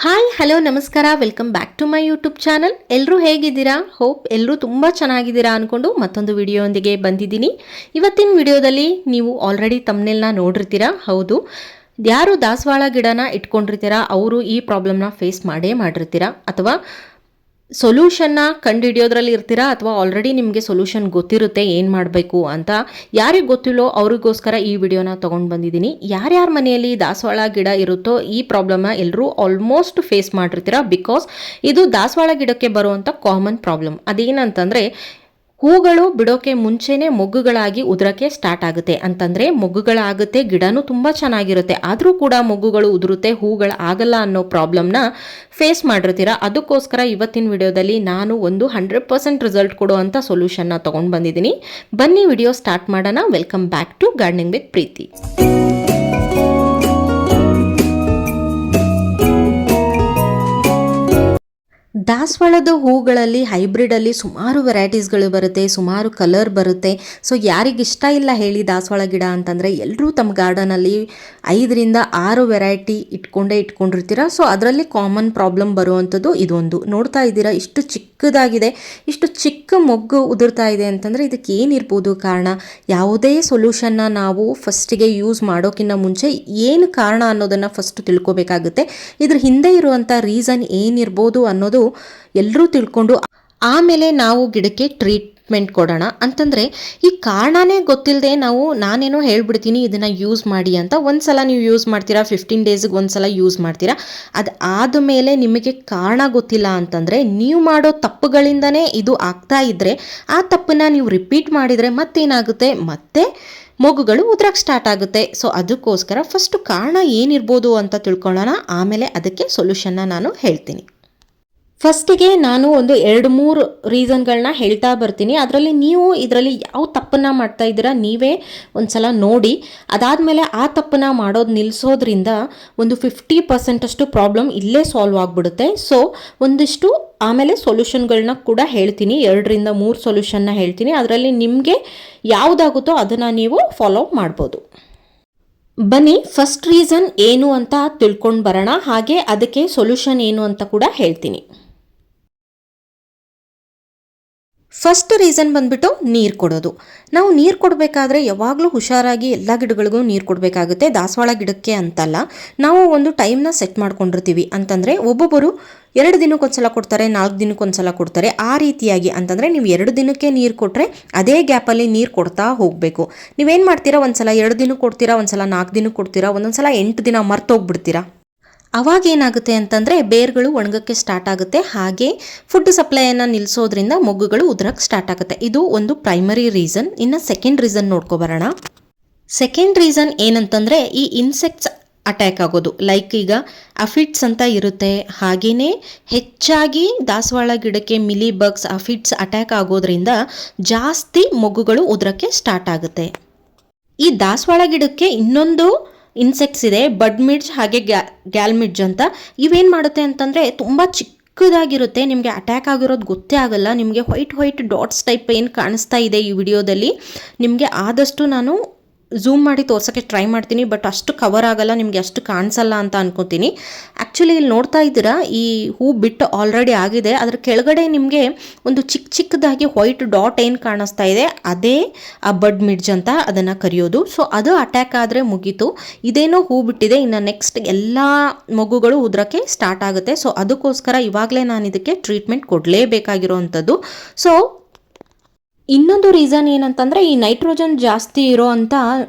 Hi hello ನಮಸ್ಕಾರ, welcome back to my YouTube channel. ಎಲ್ಲರೂ ಹೇಗಿದ್ದೀರಾ? ಹೋಪ್ ಎಲ್ಲರೂ ತುಂಬ ಚೆನ್ನಾಗಿದ್ದೀರಾ ಅಂದ್ಕೊಂಡು ಮತ್ತೊಂದು ವಿಡಿಯೋದೊಂದಿಗೆ ಬಂದಿದ್ದೀನಿ. ಇವತ್ತಿನ ವಿಡಿಯೋದಲ್ಲಿ ನೀವು ಆಲ್ರೆಡಿ ತಮ್ನೆಲ್ನ ನೋಡಿರ್ತೀರಾ. ಹೌದು, ಯಾರು ದಾಸವಾಳ ಗಿಡನ ಇಟ್ಕೊಂಡಿರ್ತೀರಾ ಅವರು ಈ ಪ್ರಾಬ್ಲಮ್ನ ಫೇಸ್ ಮಾಡಿರ್ತೀರಾ, ಅಥವಾ ಸೊಲ್ಯೂಷನ್ನ ಕಂಡುಹಿಡಿಯೋದ್ರಲ್ಲಿ ಇರ್ತೀರಾ, ಅಥವಾ ಆಲ್ರೆಡಿ ನಿಮಗೆ ಸೊಲ್ಯೂಷನ್ ಗೊತ್ತಿರುತ್ತೆ ಏನು ಮಾಡಬೇಕು ಅಂತ. ಯಾರಿಗೆ ಗೊತ್ತಿಲ್ಲೋ ಅವ್ರಿಗೋಸ್ಕರ ಈ ವಿಡಿಯೋನ ತೊಗೊಂಡು ಬಂದಿದ್ದೀನಿ. ಯಾರ್ಯಾರ ಮನೆಯಲ್ಲಿ ದಾಸವಾಳ ಗಿಡ ಇರುತ್ತೋ ಈ ಪ್ರಾಬ್ಲಮ್ನ ಎಲ್ಲರೂ ಆಲ್ಮೋಸ್ಟ್ ಫೇಸ್ ಮಾಡಿರ್ತೀರಾ. ಬಿಕಾಸ್ ಇದು ದಾಸವಾಳ ಗಿಡಕ್ಕೆ ಬರುವಂಥ ಕಾಮನ್ ಪ್ರಾಬ್ಲಮ್. ಅದೇನಂತಂದರೆ, ಹೂಗಳು ಬಿಡೋಕೆ ಮುಂಚೆನೇ ಮೊಗ್ಗುಗಳಾಗಿ ಉದುರಕ್ಕೆ ಸ್ಟಾರ್ಟ್ ಆಗುತ್ತೆ. ಅಂತಂದರೆ ಮೊಗ್ಗುಗಳಾಗುತ್ತೆ, ಗಿಡನೂ ತುಂಬ ಚೆನ್ನಾಗಿರುತ್ತೆ, ಆದರೂ ಕೂಡ ಮೊಗ್ಗುಗಳು ಉದುರುತ್ತೆ, ಹೂಗಳು ಆಗಲ್ಲ ಅನ್ನೋ ಪ್ರಾಬ್ಲಮ್ನ ಫೇಸ್ ಮಾಡಿರ್ತೀರ. ಅದಕ್ಕೋಸ್ಕರ ಇವತ್ತಿನ ವಿಡಿಯೋದಲ್ಲಿ ನಾನು ಒಂದು 100% ರಿಸಲ್ಟ್ ಕೊಡುವಂಥ ಸೊಲ್ಯೂಷನ್ನ ತೊಗೊಂಡು ಬಂದಿದ್ದೀನಿ. ಬನ್ನಿ ವಿಡಿಯೋ ಸ್ಟಾರ್ಟ್ ಮಾಡೋಣ. Welcome back to gardening with Preethi. ದಾಸವಾಳದ ಹೂಗಳಲ್ಲಿ ಹೈಬ್ರಿಡಲ್ಲಿ ಸುಮಾರು ವೆರೈಟೀಸ್ಗಳು ಬರುತ್ತೆ, ಸುಮಾರು ಕಲರ್ ಬರುತ್ತೆ. ಸೊ ಯಾರಿಗಿಷ್ಟ ಇಲ್ಲ ಹೇಳಿ ದಾಸವಾಳ ಗಿಡ ಅಂತಂದರೆ? ಎಲ್ಲರೂ ತಮ್ಮ ಗಾರ್ಡನಲ್ಲಿ 5ರಿಂದ 6 ವೆರೈಟಿ ಇಟ್ಕೊಂಡಿರ್ತೀರ. ಸೊ ಅದರಲ್ಲಿ ಕಾಮನ್ ಪ್ರಾಬ್ಲಮ್ ಬರುವಂಥದ್ದು ಇದೊಂದು. ನೋಡ್ತಾ ಇದ್ದೀರಾ, ಇಷ್ಟು ಚಿಕ್ಕದಾಗಿದೆ, ಇಷ್ಟು ಚಿಕ್ಕ ಮೊಗ್ಗು ಉದುರ್ತಾ ಇದೆ ಅಂತಂದರೆ ಇದಕ್ಕೆ ಏನಿರ್ಬೋದು ಕಾರಣ? ಯಾವುದೇ ಸೊಲ್ಯೂಷನ್ನ ನಾವು ಫಸ್ಟಿಗೆ ಯೂಸ್ ಮಾಡೋಕ್ಕಿಂತ ಮುಂಚೆ ಏನು ಕಾರಣ ಅನ್ನೋದನ್ನು ಫಸ್ಟ್ ತಿಳ್ಕೊಬೇಕಾಗುತ್ತೆ. ಇದ್ರ ಹಿಂದೆ ಇರುವಂಥ ರೀಸನ್ ಏನಿರ್ಬೋದು ಅನ್ನೋದು ಎಲ್ಲರೂ ತಿಳ್ಕೊಂಡು ಆಮೇಲೆ ನಾವು ಗಿಡಕ್ಕೆ ಟ್ರೀಟ್ಮೆಂಟ್ ಕೊಡೋಣ. ಅಂತಂದರೆ ಈ ಕಾರಣನೇ ಗೊತ್ತಿಲ್ಲದೆ ನಾನೇನೋ ಹೇಳ್ಬಿಡ್ತೀನಿ ಇದನ್ನು ಯೂಸ್ ಮಾಡಿ ಅಂತ. ಒಂದ್ಸಲ ನೀವು ಯೂಸ್ ಮಾಡ್ತೀರಾ, 15 ಡೇಸ್ಗೆ ಒಂದ್ಸಲ ಯೂಸ್ ಮಾಡ್ತೀರಾ. ಅದು ಆದಮೇಲೆ ನಿಮಗೆ ಕಾರಣ ಗೊತ್ತಿಲ್ಲ ಅಂತಂದರೆ, ನೀವು ಮಾಡೋ ತಪ್ಪುಗಳಿಂದನೇ ಇದು ಆಗ್ತಾ ಇದ್ದರೆ ಆ ತಪ್ಪನ್ನ ನೀವು ರಿಪೀಟ್ ಮಾಡಿದರೆ ಮತ್ತೇನಾಗುತ್ತೆ, ಮತ್ತೆ ಮೊಗ್ಗುಗಳು ಉದ್ರಕ್ಕೆ ಸ್ಟಾರ್ಟ್ ಆಗುತ್ತೆ. ಸೊ ಅದಕ್ಕೋಸ್ಕರ ಫಸ್ಟು ಕಾರಣ ಏನಿರ್ಬೋದು ಅಂತ ತಿಳ್ಕೊಳ್ಳೋಣ, ಆಮೇಲೆ ಅದಕ್ಕೆ ಸೊಲ್ಯೂಷನ್ನ ನಾನು ಹೇಳ್ತೀನಿ. ಫಸ್ಟಿಗೆ ನಾನು ಒಂದು 2-3 ರೀಸನ್ಗಳನ್ನ ಹೇಳ್ತಾ ಬರ್ತೀನಿ. ಇದರಲ್ಲಿ ಯಾವ ತಪ್ಪನ್ನು ಮಾಡ್ತಾ ಇದ್ದೀರಾ ನೀವೇ ಒಂದು ನೋಡಿ. ಅದಾದಮೇಲೆ ಆ ತಪ್ಪನ್ನು ಮಾಡೋದು ನಿಲ್ಲಿಸೋದ್ರಿಂದ ಒಂದು 50% ಅಷ್ಟು ಪ್ರಾಬ್ಲಮ್ ಇಲ್ಲೇ ಸಾಲ್ವ್ ಆಗಿಬಿಡುತ್ತೆ. ಸೊ ಒಂದಿಷ್ಟು ಆಮೇಲೆ ಸೊಲ್ಯೂಷನ್ಗಳನ್ನ ಕೂಡ ಹೇಳ್ತೀನಿ. 2ರಿಂದ 3 ಸೊಲ್ಯೂಷನ್ನ ಹೇಳ್ತೀನಿ. ಅದರಲ್ಲಿ ನಿಮಗೆ ಯಾವುದಾಗುತ್ತೋ ಅದನ್ನು ನೀವು ಫಾಲೋ ಮಾಡ್ಬೋದು. ಬನ್ನಿ ಫಸ್ಟ್ ರೀಸನ್ ಏನು ಅಂತ ತಿಳ್ಕೊಂಡು ಬರೋಣ, ಹಾಗೆ ಅದಕ್ಕೆ ಸೊಲ್ಯೂಷನ್ ಏನು ಅಂತ ಕೂಡ ಹೇಳ್ತೀನಿ. ಫಸ್ಟ್ ರೀಸನ್ ಬಂದ್ಬಿಟ್ಟು ನೀರು ಕೊಡೋದು. ನಾವು ನೀರು ಕೊಡಬೇಕಾದ್ರೆ ಯಾವಾಗಲೂ ಹುಷಾರಾಗಿ ಎಲ್ಲ ಗಿಡಗಳಿಗೂ ನೀರು ಕೊಡಬೇಕಾಗುತ್ತೆ. ದಾಸವಾಳ ಗಿಡಕ್ಕೆ ಅಂತಲ್ಲ, ನಾವು ಒಂದು ಟೈಮ್ನ ಸೆಟ್ ಮಾಡ್ಕೊಂಡಿರ್ತೀವಿ. ಅಂತಂದರೆ ಒಬ್ಬೊಬ್ಬರು 2 ದಿನಕ್ಕೊಂದ್ಸಲ ಕೊಡ್ತಾರೆ, 4 ದಿನಕ್ಕೊಂದ್ಸಲ ಕೊಡ್ತಾರೆ. ಆ ರೀತಿಯಾಗಿ ಅಂತಂದರೆ ನೀವು 2 ದಿನಕ್ಕೆ ನೀರು ಕೊಟ್ಟರೆ ಅದೇ ಗ್ಯಾಪಲ್ಲಿ ನೀರು ಕೊಡ್ತಾ ಹೋಗಬೇಕು. ನೀವೇನು ಮಾಡ್ತೀರಾ, ಒಂದ್ಸಲ 2 ದಿನಕ್ಕೆ ಕೊಡ್ತೀರಾ, ಒಂದ್ಸಲ 4 ದಿನಕ್ಕೆ ಕೊಡ್ತೀರಾ, ಒಂದೊಂದ್ಸಲ 8 ದಿನ ಮರ್ತೋಗ್ಬಿಡ್ತೀರಾ. ಅವಾಗ ಏನಾಗುತ್ತೆ ಅಂತಂದರೆ ಬೇರ್ಗಳು ಒಣಗಕ್ಕೆ ಸ್ಟಾರ್ಟ್ ಆಗುತ್ತೆ, ಹಾಗೆ ಫುಡ್ ಸಪ್ಲೈಯನ್ನು ನಿಲ್ಲಿಸೋದ್ರಿಂದ ಮೊಗ್ಗುಗಳು ಉದುರಕ್ಕೆ ಸ್ಟಾರ್ಟ್ ಆಗುತ್ತೆ. ಇದು ಒಂದು ಪ್ರೈಮರಿ ರೀಸನ್. ಇನ್ನು ಸೆಕೆಂಡ್ ರೀಸನ್ ನೋಡ್ಕೊಬರೋಣ. ಸೆಕೆಂಡ್ ರೀಸನ್ ಏನಂತಂದರೆ ಈ ಇನ್ಸೆಕ್ಟ್ಸ್ ಅಟ್ಯಾಕ್ ಆಗೋದು. ಲೈಕ್ ಈಗ ಅಫಿಡ್ಸ್ ಅಂತ ಇರುತ್ತೆ, ಹಾಗೆಯೇ ಹೆಚ್ಚಾಗಿ ದಾಸವಾಳ ಗಿಡಕ್ಕೆ ಮಿಲಿ ಬಗ್ಸ್, ಅಫಿಡ್ಸ್ ಅಟ್ಯಾಕ್ ಆಗೋದ್ರಿಂದ ಜಾಸ್ತಿ ಮೊಗ್ಗುಗಳು ಉದುರಕ್ಕೆ ಸ್ಟಾರ್ಟ್ ಆಗುತ್ತೆ. ಈ ದಾಸವಾಳ ಗಿಡಕ್ಕೆ ಇನ್ನೊಂದು ಇನ್ಸೆಕ್ಟ್ಸ್ ಇದೆ, ಬಡ್ ಮಿಡ್ಜ್ ಹಾಗೆ ಗ್ಯಾಲ್ಮಿಡ್ಜ್ ಅಂತ. ಇವೇನು ಮಾಡುತ್ತೆ ಅಂತಂದರೆ ತುಂಬ ಚಿಕ್ಕದಾಗಿರುತ್ತೆ, ನಿಮಗೆ ಅಟ್ಯಾಕ್ ಆಗಿರೋದು ಗೊತ್ತೇ ಆಗಲ್ಲ. ನಿಮಗೆ ವೈಟ್ ಡಾಟ್ಸ್ ಟೈಪ್ ಏನು ಕಾಣಿಸ್ತಾ ಇದೆ ಈ ವಿಡಿಯೋದಲ್ಲಿ, ನಿಮಗೆ ಆದಷ್ಟು ನಾನು ಝೂಮ್ ಮಾಡಿ ತೋರ್ಸೋಕ್ಕೆ ಟ್ರೈ ಮಾಡ್ತೀನಿ, ಬಟ್ ಅಷ್ಟು ಕವರ್ ಆಗಲ್ಲ, ನಿಮಗೆ ಅಷ್ಟು ಕಾಣಿಸಲ್ಲ ಅಂತ ಅನ್ಕೋತೀನಿ. ಆ್ಯಕ್ಚುಲಿ ಇಲ್ಲಿ ನೋಡ್ತಾ ಇದ್ದೀರಾ, ಈ ಹೂ ಬಿಟ್ಟು ಆಲ್ರೆಡಿ ಆಗಿದೆ, ಅದರ ಕೆಳಗಡೆ ನಿಮಗೆ ಒಂದು ಚಿಕ್ಕದಾಗಿ ವೈಟ್ ಡಾಟ್ ಏನು ಕಾಣಿಸ್ತಾ ಇದೆ, ಅದೇ ಆ ಬಡ್ ಮಿಡ್ಜ್ ಅಂತ ಅದನ್ನು ಕರೆಯೋದು. ಸೊ ಅದು ಅಟ್ಯಾಕ್ ಆದರೆ ಮುಗೀತು. ಇದೇನೋ ಹೂ ಬಿಟ್ಟಿದೆ, ಇನ್ನು ನೆಕ್ಸ್ಟ್ ಎಲ್ಲ ಮೊಗ್ಗುಗಳು ಉದ್ರಕ್ಕೆ ಸ್ಟಾರ್ಟ್ ಆಗುತ್ತೆ. ಸೊ ಅದಕ್ಕೋಸ್ಕರ ಇವಾಗಲೇ ನಾನು ಇದಕ್ಕೆ ಟ್ರೀಟ್ಮೆಂಟ್ ಕೊಡಲೇಬೇಕಾಗಿರೋವಂಥದ್ದು. ಸೊ ಇನ್ನೊಂದು ರೀಸನ್ ಏನಂತಂದರೆ, ಈ ನೈಟ್ರೋಜನ್ ಜಾಸ್ತಿ ಇರೋ ಅಂಥ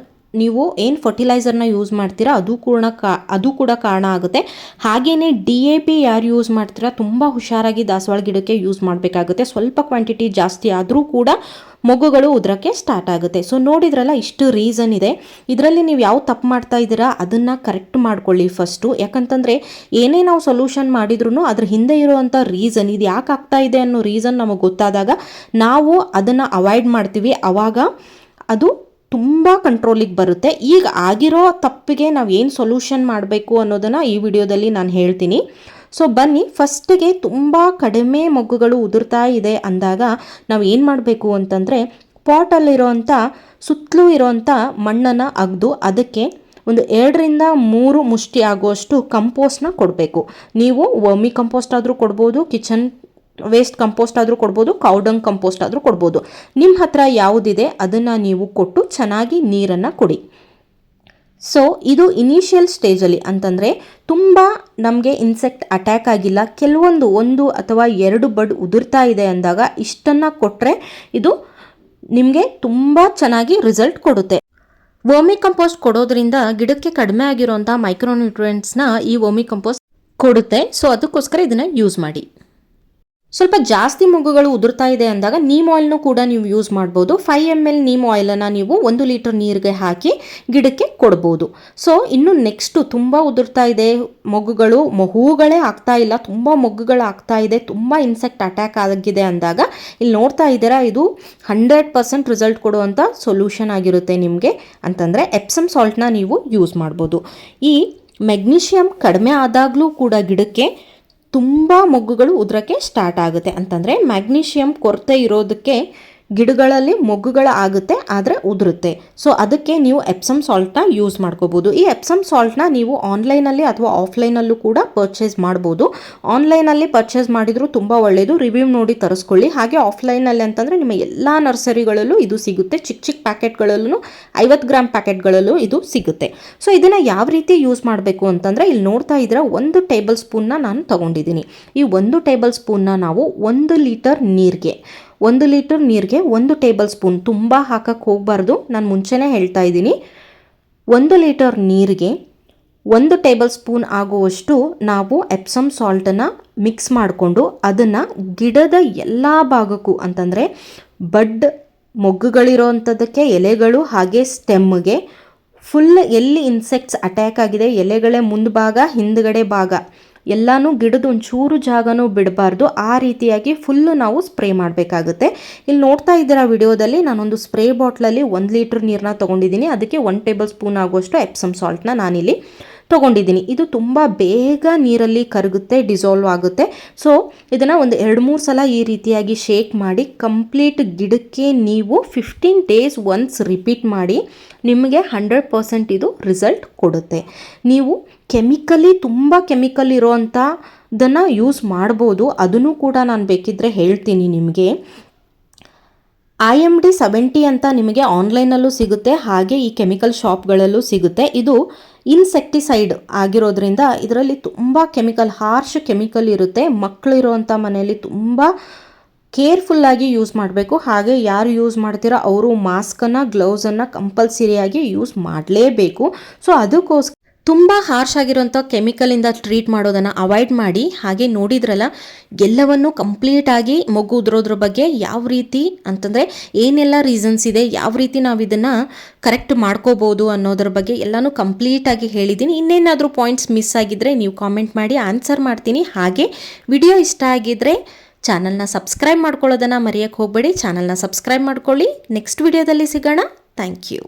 ನೀವು ಏನು ಫರ್ಟಿಲೈಸರ್ನ ಯೂಸ್ ಮಾಡ್ತೀರಾ ಅದು ಕೂಡ ಕಾರಣ ಆಗುತ್ತೆ. ಹಾಗೆಯೇ DAP ಯಾರು ಯೂಸ್ ಮಾಡ್ತೀರಾ ತುಂಬ ಹುಷಾರಾಗಿ ದಾಸವಾಳ ಗಿಡಕ್ಕೆ ಯೂಸ್ ಮಾಡಬೇಕಾಗುತ್ತೆ. ಸ್ವಲ್ಪ ಕ್ವಾಂಟಿಟಿ ಜಾಸ್ತಿ ಆದರೂ ಕೂಡ ಮೊಗ್ಗುಗಳು ಉದ್ರಕ್ಕೆ ಸ್ಟಾರ್ಟ್ ಆಗುತ್ತೆ. ಸೊ ನೋಡಿದ್ರಲ್ಲ, ಇಷ್ಟು ರೀಸನ್ ಇದೆ. ಇದರಲ್ಲಿ ನೀವು ಯಾವ ತಪ್ಪು ಮಾಡ್ತಾ ಇದ್ದೀರಾ ಅದನ್ನು ಕರೆಕ್ಟ್ ಮಾಡ್ಕೊಳ್ಳಿ ಫಸ್ಟು. ಯಾಕಂತಂದರೆ ಏನೇ ನಾವು ಸೊಲ್ಯೂಷನ್ ಮಾಡಿದ್ರೂ ಅದ್ರ ಹಿಂದೆ ಇರುವಂಥ ರೀಸನ್, ಇದು ಯಾಕೆ ಆಗ್ತಾ ಇದೆ ಅನ್ನೋ ರೀಸನ್ ನಮಗೆ ಗೊತ್ತಾದಾಗ ನಾವು ಅದನ್ನು ಅವಾಯ್ಡ್ ಮಾಡ್ತೀವಿ. ಆವಾಗ ಅದು ತುಂಬ ಕಂಟ್ರೋಲಿಗೆ ಬರುತ್ತೆ. ಈಗ ಆಗಿರೋ ತಪ್ಪಿಗೆ ನಾವು ಏನು ಸೊಲ್ಯೂಷನ್ ಮಾಡಬೇಕು ಅನ್ನೋದನ್ನು ಈ ವಿಡಿಯೋದಲ್ಲಿ ನಾನು ಹೇಳ್ತೀನಿ. ಸೊ ಬನ್ನಿ, ಫಸ್ಟಿಗೆ ತುಂಬ ಕಡಿಮೆ ಮೊಗ್ಗುಗಳು ಉದುರ್ತಾ ಇದೆ ಅಂದಾಗ ನಾವು ಏನು ಮಾಡಬೇಕು ಅಂತಂದರೆ, ಪಾಟಲ್ಲಿರೋವಂಥ ಸುತ್ತಲೂ ಇರೋವಂಥ ಮಣ್ಣನ್ನು ಅಗೆದು ಅದಕ್ಕೆ ಒಂದು 2-3 ಮುಷ್ಟಿ ಆಗುವಷ್ಟು ಕಂಪೋಸ್ಟ್ನ ಕೊಡಬೇಕು. ನೀವು ವರ್ಮಿ ಕಂಪೋಸ್ಟ್ ಆದರೂ ಕೊಡ್ಬೋದು, ಕಿಚನ್ ವೇಸ್ಟ್ ಕಂಪೋಸ್ಟ್ ಆದರೂ ಕೊಡ್ಬೋದು, ಕೌಡಂಗ್ ಕಂಪೋಸ್ಟ್ ಆದರೂ ಕೊಡ್ಬೋದು. ನಿಮ್ಮ ಹತ್ರ ಯಾವುದಿದೆ ಅದನ್ನು ನೀವು ಕೊಟ್ಟು ಚೆನ್ನಾಗಿ ನೀರನ್ನು ಕೊಡಿ. ಸೊ ಇದು ಇನಿಷಿಯಲ್ ಸ್ಟೇಜಲ್ಲಿ ಅಂತಂದರೆ ತುಂಬ ನಮಗೆ ಇನ್ಸೆಕ್ಟ್ ಅಟ್ಯಾಕ್ ಆಗಿಲ್ಲ, ಕೆಲವೊಂದು 1 ಅಥವಾ 2 ಬಡ್ ಉದುರ್ತಾ ಇದೆ ಅಂದಾಗ ಇಷ್ಟನ್ನು ಕೊಟ್ಟರೆ ಇದು ನಿಮಗೆ ತುಂಬ ಚೆನ್ನಾಗಿ ರಿಸಲ್ಟ್ ಕೊಡುತ್ತೆ. ವರ್ಮಿ ಕಂಪೋಸ್ಟ್ ಕೊಡೋದ್ರಿಂದ ಗಿಡಕ್ಕೆ ಕಡಿಮೆ ಆಗಿರುವಂಥ ಮೈಕ್ರೋನ್ಯೂಟ್ರಿಯೆಂಟ್ಸ್ನ ಈ ವರ್ಮಿ ಕಂಪೋಸ್ಟ್ ಕೊಡುತ್ತೆ. ಸೊ ಅದಕ್ಕೋಸ್ಕರ ಇದನ್ನು ಯೂಸ್ ಮಾಡಿ. ಸ್ವಲ್ಪ ಜಾಸ್ತಿ ಮೊಗ್ಗುಗಳು ಉದುರ್ತಾ ಇದೆ ಅಂದಾಗ ನೀಮ್ ಆಯಿಲ್ನೂ ಕೂಡ ನೀವು ಯೂಸ್ ಮಾಡ್ಬೋದು. 5 ml ನೀಮ್ ಆಯಿಲನ್ನು ನೀವು 1 ಲೀಟರ್ ನೀರಿಗೆ ಹಾಕಿ ಗಿಡಕ್ಕೆ ಕೊಡ್ಬೋದು. ಸೊ ಇನ್ನು ನೆಕ್ಸ್ಟು ತುಂಬ ಉದುರ್ತಾ ಇದೆ, ಹೂಗಳೇ ಆಗ್ತಾ ಇಲ್ಲ, ತುಂಬ ಮೊಗ್ಗುಗಳು ಆಗ್ತಾ ಇದೆ, ತುಂಬ ಇನ್ಸೆಕ್ಟ್ ಅಟ್ಯಾಕ್ ಆಗಿದೆ ಅಂದಾಗ ಇಲ್ಲಿ ನೋಡ್ತಾ ಇದ್ದೀರಾ, ಇದು 100% ರಿಸಲ್ಟ್ ಕೊಡುವಂಥ ಸೊಲ್ಯೂಷನ್ ಆಗಿರುತ್ತೆ ನಿಮಗೆ. ಅಂತಂದರೆ ಎಪ್ಸಮ್ ಸಾಲ್ಟ್ನ ನೀವು ಯೂಸ್ ಮಾಡ್ಬೋದು. ಈ ಮೆಗ್ನೀಷಿಯಮ್ ಕಡಿಮೆ ಆದಾಗಲೂ ಕೂಡ ಗಿಡಕ್ಕೆ ತುಂಬ ಮೊಗ್ಗುಗಳು ಉದುರಕ್ಕೆ ಸ್ಟಾರ್ಟ್ ಆಗುತ್ತೆ. ಅಂತಂದರೆ ಮ್ಯಾಗ್ನೀಷಿಯಮ್ ಕೊರತೆ ಇರೋದಕ್ಕೆ ಗಿಡಗಳಲ್ಲಿ ಮೊಗ್ಗುಗಳು ಆಗುತ್ತೆ, ಆದರೆ ಉದುರುತ್ತೆ. ಸೊ ಅದಕ್ಕೆ ನೀವು ಎಪ್ಸಮ್ ಸಾಲ್ಟ್ನ ಯೂಸ್ ಮಾಡ್ಕೋಬೋದು. ಈ ಎಪ್ಸಮ್ ಸಾಲ್ಟ್ನ ನೀವು ಆನ್ಲೈನಲ್ಲಿ ಅಥವಾ ಆಫ್ಲೈನಲ್ಲೂ ಕೂಡ ಪರ್ಚೇಸ್ ಮಾಡ್ಬೋದು. ಆನ್ಲೈನಲ್ಲಿ ಪರ್ಚೇಸ್ ಮಾಡಿದರೂ ತುಂಬ ಒಳ್ಳೆಯದು, ರಿವ್ಯೂ ನೋಡಿ ತರಿಸ್ಕೊಳ್ಳಿ. ಹಾಗೆ ಆಫ್ಲೈನಲ್ಲಿ ಅಂತಂದರೆ ನಿಮ್ಮ ಎಲ್ಲ ನರ್ಸರಿಗಳಲ್ಲೂ ಇದು ಸಿಗುತ್ತೆ, ಚಿಕ್ಕ ಚಿಕ್ಕ ಪ್ಯಾಕೆಟ್ಗಳಲ್ಲೂ 50 ಗ್ರಾಮ್ ಪ್ಯಾಕೆಟ್ಗಳಲ್ಲೂ ಇದು ಸಿಗುತ್ತೆ. ಸೊ ಇದನ್ನು ಯಾವ ರೀತಿ ಯೂಸ್ ಮಾಡಬೇಕು ಅಂತಂದರೆ ಇಲ್ಲಿ ನೋಡ್ತಾ ಇದ್ದೀರಾ, 1 ಟೇಬಲ್ ಸ್ಪೂನ್ನ ನಾನು ತೊಗೊಂಡಿದ್ದೀನಿ. ಈ 1 ಟೇಬಲ್ ಸ್ಪೂನ್ನ ನಾವು 1 ಲೀಟರ್ ನೀರಿಗೆ 1 ಟೇಬಲ್ ಸ್ಪೂನ್, ತುಂಬ ಹಾಕಕ್ಕೆ ಹೋಗಬಾರ್ದು, ನಾನು ಮುಂಚೆನೇ ಹೇಳ್ತಾ ಇದ್ದೀನಿ. 1 ಲೀಟರ್ ನೀರಿಗೆ 1 ಟೇಬಲ್ ಸ್ಪೂನ್ ಆಗುವಷ್ಟು ನಾವು ಎಪ್ಸಮ್ ಸಾಲ್ಟನ್ನು ಮಿಕ್ಸ್ ಮಾಡಿಕೊಂಡು ಅದನ್ನು ಗಿಡದ ಎಲ್ಲ ಭಾಗಕ್ಕೂ, ಅಂತಂದರೆ ಬಡ್ ಮೊಗ್ಗುಗಳಿರೋ ಅಂಥದ್ದಕ್ಕೆ, ಎಲೆಗಳು ಹಾಗೆ ಸ್ಟೆಮ್ಗೆ ಫುಲ್ ಎಲ್ಲಿ ಇನ್ಸೆಕ್ಟ್ಸ್ ಅಟ್ಯಾಕ್ ಆಗಿದೆ, ಎಲೆಗಳೇ ಮುಂದ್ಭಾಗ ಹಿಂದ್ಗಡೆ ಭಾಗ ಎಲ್ಲನೂ ಗಿಡದ ಒಂಚೂರು ಜಾಗನೂ ಬಿಡಬಾರ್ದು, ಆ ರೀತಿಯಾಗಿ ಫುಲ್ಲು ನಾವು ಸ್ಪ್ರೇ ಮಾಡಬೇಕಾಗುತ್ತೆ. ಇಲ್ಲಿ ನೋಡ್ತಾ ಇದ್ದೀರಾ ವಿಡಿಯೋದಲ್ಲಿ ನಾನೊಂದು ಸ್ಪ್ರೇ ಬಾಟ್ಲಲ್ಲಿ 1 ಲೀಟ್ರ್ ನೀರನ್ನ ತೊಗೊಂಡಿದ್ದೀನಿ. ಅದಕ್ಕೆ 1 ಟೇಬಲ್ ಸ್ಪೂನ್ ಆಗುವಷ್ಟು ಎಪ್ಸಮ್ ಸಾಲ್ಟ್ನ ನಾನಿಲ್ಲಿ ತೊಗೊಂಡಿದ್ದೀನಿ. ಇದು ತುಂಬ ಬೇಗ ನೀರಲ್ಲಿ ಕರಗುತ್ತೆ, ಡಿಸಾಲ್ವ್ ಆಗುತ್ತೆ. ಸೊ ಇದನ್ನು ಒಂದು 2-3 ಸಲ ಈ ರೀತಿಯಾಗಿ ಶೇಕ್ ಮಾಡಿ ಕಂಪ್ಲೀಟ್ ಗಿಡಕ್ಕೆ ನೀವು 15 ಡೇಸ್ ಒನ್ಸ್ ರಿಪೀಟ್ ಮಾಡಿ, ನಿಮಗೆ 100% ಇದು ರಿಸಲ್ಟ್ ಕೊಡುತ್ತೆ. ನೀವು ತುಂಬ ಕೆಮಿಕಲ್ ಇರೋವಂಥದ್ದನ್ನು ಯೂಸ್ ಮಾಡ್ಬೋದು, ಅದನ್ನು ಕೂಡ ನಾನು ಬೇಕಿದ್ದರೆ ಹೇಳ್ತೀನಿ ನಿಮಗೆ. IMD 70 ಅಂತ ನಿಮಗೆ ಆನ್ಲೈನಲ್ಲೂ ಸಿಗುತ್ತೆ, ಹಾಗೆ ಈ ಕೆಮಿಕಲ್ ಶಾಪ್ಗಳಲ್ಲೂ ಸಿಗುತ್ತೆ. ಇದು ಇನ್ಸೆಕ್ಟಿಸೈಡ್ ಆಗಿರೋದ್ರಿಂದ ಇದರಲ್ಲಿ ತುಂಬ ಹಾರ್ಶ್ ಕೆಮಿಕಲ್ ಇರುತ್ತೆ. ಮಕ್ಕಳಿರುವಂಥ ಮನೆಯಲ್ಲಿ ತುಂಬ ಕೇರ್ಫುಲ್ಲಾಗಿ ಯೂಸ್ ಮಾಡಬೇಕು. ಹಾಗೆ ಯಾರು ಯೂಸ್ ಮಾಡ್ತೀರೋ ಅವರು ಮಾಸ್ಕನ್ನು, ಗ್ಲೌಸನ್ನು ಕಂಪಲ್ಸರಿಯಾಗಿ ಯೂಸ್ ಮಾಡಲೇಬೇಕು. ಸೊ ಅದಕ್ಕೋಸ್ಕರ ತುಂಬ ಹಾರ್ಶ್ ಆಗಿರೋಂಥ ಕೆಮಿಕಲಿಂದ ಟ್ರೀಟ್ ಮಾಡೋದನ್ನು ಅವಾಯ್ಡ್ ಮಾಡಿ. ಹಾಗೆ ನೋಡಿದ್ರಲ್ಲ, ಎಲ್ಲವನ್ನು ಕಂಪ್ಲೀಟಾಗಿ ಮೊಗ್ಗು ಉದುರೋದ್ರ ಬಗ್ಗೆ ಯಾವ ರೀತಿ ಅಂತಂದರೆ ಏನೆಲ್ಲ ರೀಸನ್ಸ್ ಇದೆ, ಯಾವ ರೀತಿ ನಾವು ಇದನ್ನು ಕರೆಕ್ಟ್ ಮಾಡ್ಕೋಬೋದು ಅನ್ನೋದ್ರ ಬಗ್ಗೆ ಎಲ್ಲನೂ ಕಂಪ್ಲೀಟಾಗಿ ಹೇಳಿದ್ದೀನಿ. ಇನ್ನೇನಾದರೂ ಪಾಯಿಂಟ್ಸ್ ಮಿಸ್ ಆಗಿದ್ದರೆ ನೀವು ಕಾಮೆಂಟ್ ಮಾಡಿ, ಆನ್ಸರ್ ಮಾಡ್ತೀನಿ. ಹಾಗೆ ವಿಡಿಯೋ ಇಷ್ಟ ಆಗಿದ್ದರೆ ಚಾನಲ್ನ ಸಬ್ಸ್ಕ್ರೈಬ್ ಮಾಡ್ಕೊಳ್ಳೋದನ್ನು ಮರೆಯೋಕ್ಕೆ ಹೋಗಬೇಡಿ. ಚಾನಲ್ನ ಸಬ್ಸ್ಕ್ರೈಬ್ ಮಾಡ್ಕೊಳ್ಳಿ. ನೆಕ್ಸ್ಟ್ ವಿಡಿಯೋದಲ್ಲಿ ಸಿಗೋಣ. Thank you.